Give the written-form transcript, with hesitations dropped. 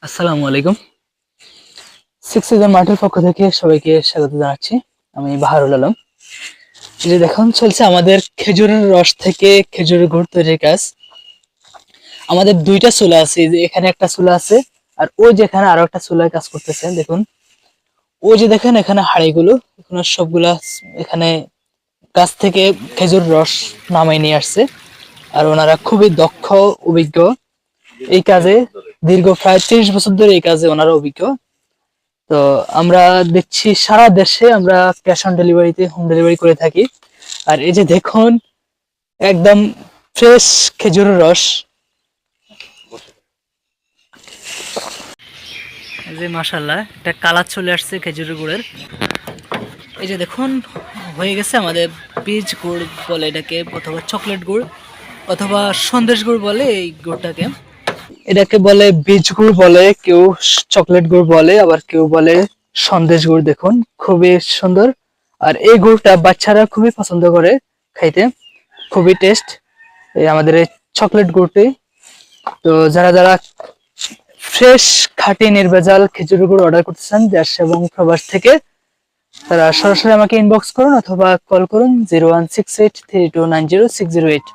আসসালামু আলাইকুম। Six season মার্টের পক্ষ থেকে সবাইকে স্বাগত জানাচ্ছি। আমি বাহারুল আলম। এই যে দেখুন চলছে আমাদের খেজুরের রস থেকে খেজুরের গুড় তৈরির কাজ। আমাদের দুইটা চুলা আছে, এই যে এখানে একটা চুলা আছে আর ওই যেখানে আরো একটা চুলায় কাজ করতেছে। দেখুন ওই যে দেখেন এখানে হাঁড়িগুলো, এখানে সবগুলা এখানে গাছ থেকে খেজুর রস নামাই নিয়ে আসছে। আর ওনারা খুবই দক্ষ, অভিজ্ঞ এই কাজে। দীর্ঘ প্রায় 30 বছর ধরে এই কাজে ওনারা অভিজ্ঞ। তো আমরা দেখছি সারা দেশে আমরা ক্যাশ অন ডেলিভারিতে হোম ডেলিভারি করে থাকি। আর এই যে দেখুন একদম ফ্রেশ খেজুরের রস, এই যে মাশাআল্লাহ একটা কালার চলে আসছে খেজুরের গুড়ের। এই যে দেখুন হয়ে গেছে আমাদের বীজ গুড় বলে এটাকে, অথবা চকলেট গুড় অথবা সন্দেশ গুড় বলে এই গুড়টাকে। এটাকে বলে বীজ গুড় বলে, কেউ চকলেট গুড় বলে, আবার কেউ বলে সন্দেশ গুড়। দেখুন খুবই সুন্দর। আর এই গুড়টা বাচ্চারা খুবই পছন্দ করে খাইতে, খুবই টেস্ট এই আমাদের এই চকলেট গুড়টি। তো যারা যারা ফ্রেশ খাঁটি নির্ভেজাল খেজুর গুড় অর্ডার করতে চান দেশ এবং প্রবাস থেকে, তারা সরাসরি আমাকে ইনবক্স করুন অথবা কল করুন 01683290608।